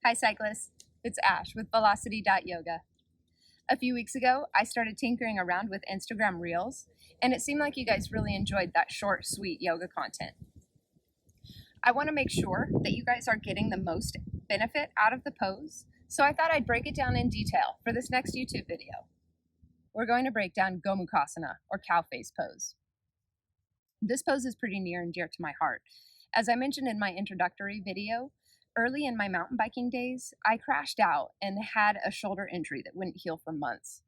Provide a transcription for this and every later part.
Hi cyclists, it's Ash with Velocity.yoga. A few weeks ago, I started tinkering around with Instagram Reels, and it seemed like you guys really enjoyed that short, sweet yoga content. I want to make sure that you guys are getting the most benefit out of the pose, so I thought I'd break it down in detail for this next YouTube video. We're going to break down Gomukasana, or cow face pose. This pose is pretty near and dear to my heart. As I mentioned in my introductory video, early in my mountain biking days, I crashed out and had a shoulder injury that wouldn't heal for months.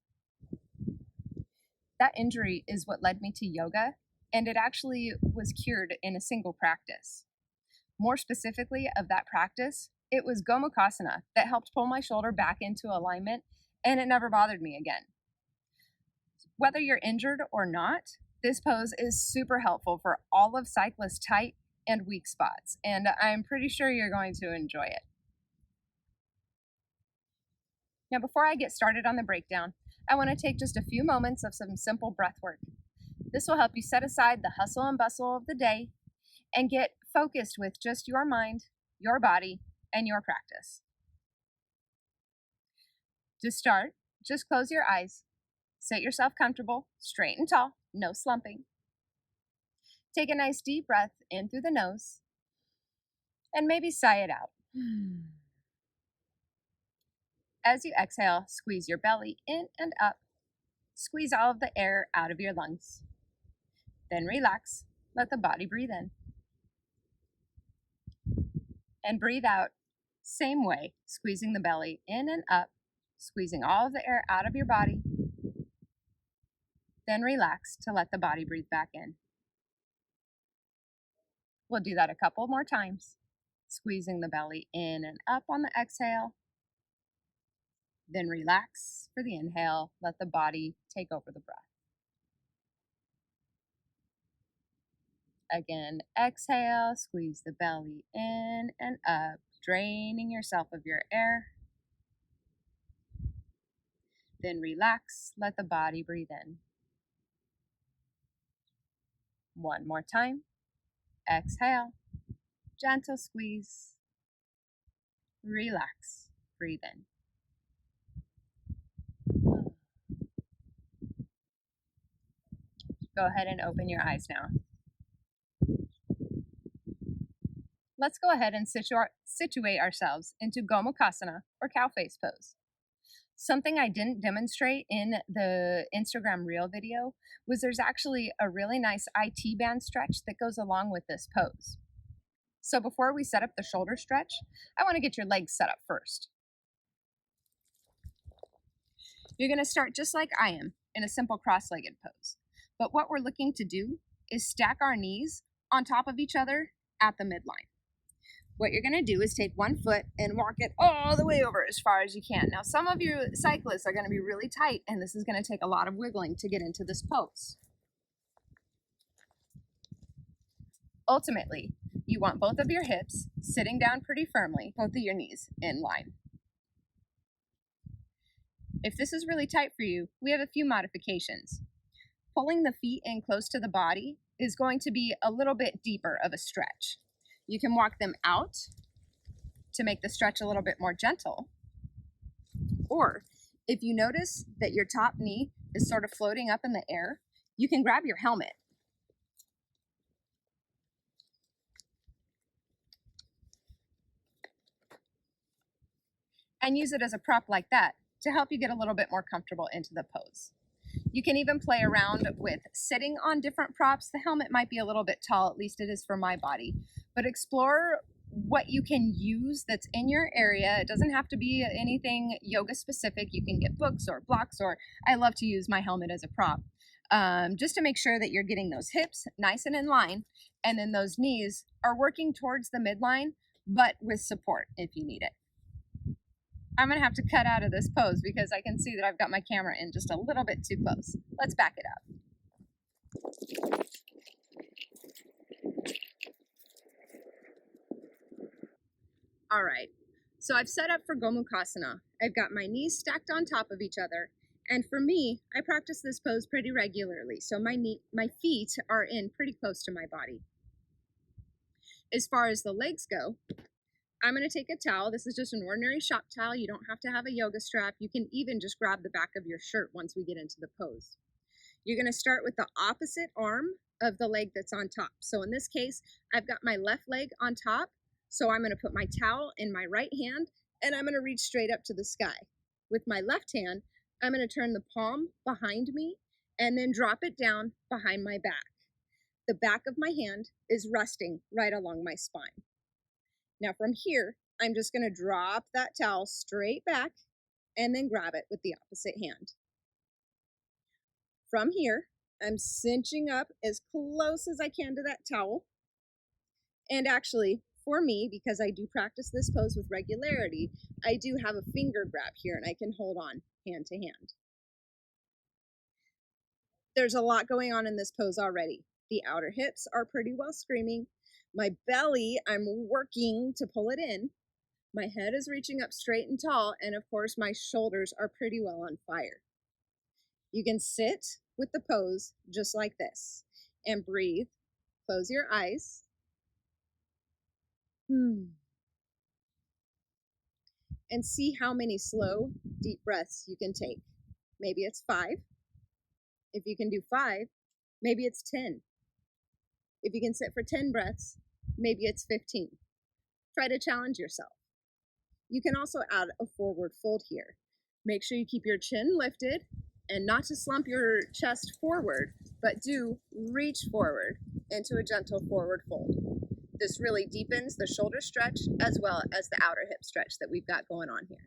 That injury is what led me to yoga, and it actually was cured in a single practice. More specifically of that practice, it was Gomukasana that helped pull my shoulder back into alignment, and it never bothered me again. Whether you're injured or not, this pose is super helpful for all of cyclists' tight and weak spots, and I'm pretty sure you're going to enjoy it. Now, before I get started on the breakdown, I want to take just a few moments of some simple breath work. This will help you set aside the hustle and bustle of the day and get focused with just your mind, your body, and your practice. To start, just close your eyes, sit yourself comfortable, straight and tall, no slumping. Take a nice deep breath in through the nose, and maybe sigh it out. As you exhale, squeeze your belly in and up. Squeeze all of the air out of your lungs. Then relax, let the body breathe in. And breathe out, same way, squeezing the belly in and up, squeezing all of the air out of your body. Then relax to let the body breathe back in. We'll do that a couple more times. Squeezing the belly in and up on the exhale. Then relax for the inhale. Let the body take over the breath. Again, exhale, squeeze the belly in and up, draining yourself of your air. Then relax, let the body breathe in. One more time. Exhale, gentle squeeze, relax, breathe in. Go ahead and open your eyes now. Let's go ahead and situate ourselves into Gomukasana, or cow face pose. Something I didn't demonstrate in the Instagram Reel video was there's actually a really nice IT band stretch that goes along with this pose. So before we set up the shoulder stretch, I want to get your legs set up first. You're going to start just like I am, in a simple cross-legged pose. But what we're looking to do is stack our knees on top of each other at the midline. What you're going to do is take one foot and walk it all the way over as far as you can. Now, some of you cyclists are going to be really tight, and this is going to take a lot of wiggling to get into this pose. Ultimately, you want both of your hips sitting down pretty firmly, both of your knees in line. If this is really tight for you, we have a few modifications. Pulling the feet in close to the body is going to be a little bit deeper of a stretch. You can walk them out to make the stretch a little bit more gentle. Or if you notice that your top knee is sort of floating up in the air, you can grab your helmet. And use it as a prop like that to help you get a little bit more comfortable into the pose. You can even play around with sitting on different props. The helmet might be a little bit tall, at least it is for my body, but explore what you can use that's in your area. It doesn't have to be anything yoga specific. You can get books or blocks, or I love to use my helmet as a prop, just to make sure that you're getting those hips nice and in line, and then those knees are working towards the midline, but with support if you need it. I'm going to have to cut out of this pose because I can see that I've got my camera in just a little bit too close. Let's back it up. All right, so I've set up for Gomukasana. I've got my knees stacked on top of each other, and for me, I practice this pose pretty regularly, so my feet are in pretty close to my body. As far as the legs go, I'm going to take a towel. This is just an ordinary shop towel. You don't have to have a yoga strap. You can even just grab the back of your shirt once we get into the pose. You're going to start with the opposite arm of the leg that's on top. So in this case, I've got my left leg on top. So I'm going to put my towel in my right hand and I'm going to reach straight up to the sky. With my left hand, I'm going to turn the palm behind me and then drop it down behind my back. The back of my hand is resting right along my spine. Now from here, I'm just going to drop that towel straight back and then grab it with the opposite hand. From here, I'm cinching up as close as I can to that towel. And actually, for me, because I do practice this pose with regularity, I do have a finger grab here and I can hold on hand to hand. There's a lot going on in this pose already. The outer hips are pretty well screaming. My belly, I'm working to pull it in. My head is reaching up straight and tall, and of course my shoulders are pretty well on fire. You can sit with the pose just like this and breathe. Close your eyes. And see how many slow, deep breaths you can take. Maybe it's 5. If you can do 5, maybe it's 10. If you can sit for 10 breaths, maybe it's 15. Try to challenge yourself. You can also add a forward fold here. Make sure you keep your chin lifted and not to slump your chest forward, but do reach forward into a gentle forward fold. This really deepens the shoulder stretch as well as the outer hip stretch that we've got going on here.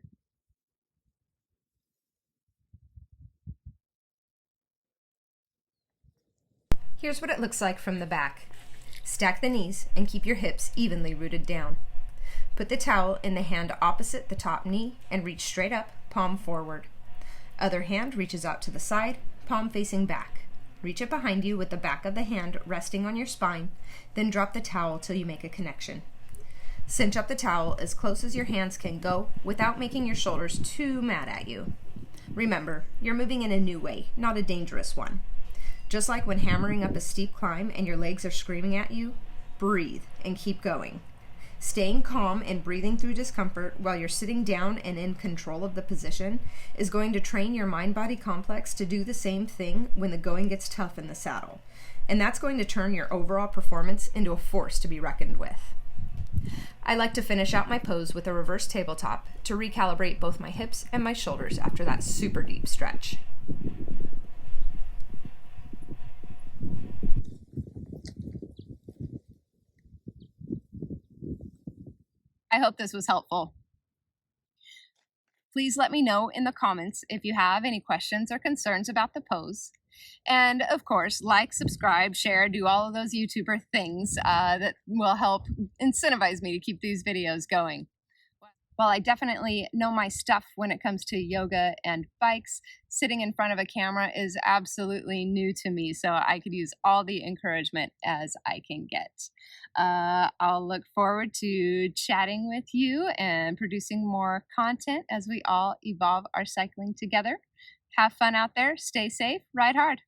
Here's what it looks like from the back. Stack the knees and keep your hips evenly rooted down. Put the towel in the hand opposite the top knee and reach straight up, palm forward. Other hand reaches out to the side, palm facing back. Reach it behind you with the back of the hand resting on your spine, then drop the towel till you make a connection. Cinch up the towel as close as your hands can go without making your shoulders too mad at you. Remember, you're moving in a new way, not a dangerous one. Just like when hammering up a steep climb and your legs are screaming at you, breathe and keep going. Staying calm and breathing through discomfort while you're sitting down and in control of the position is going to train your mind-body complex to do the same thing when the going gets tough in the saddle. And that's going to turn your overall performance into a force to be reckoned with. I like to finish out my pose with a reverse tabletop to recalibrate both my hips and my shoulders after that super deep stretch. I hope this was helpful. Please let me know in the comments if you have any questions or concerns about the pose. And of course, like, subscribe, share, do all of those YouTuber things that will help incentivize me to keep these videos going. While I definitely know my stuff when it comes to yoga and bikes, sitting in front of a camera is absolutely new to me, so I could use all the encouragement as I can get. I'll look forward to chatting with you and producing more content as we all evolve our cycling together. Have fun out there, stay safe, ride hard.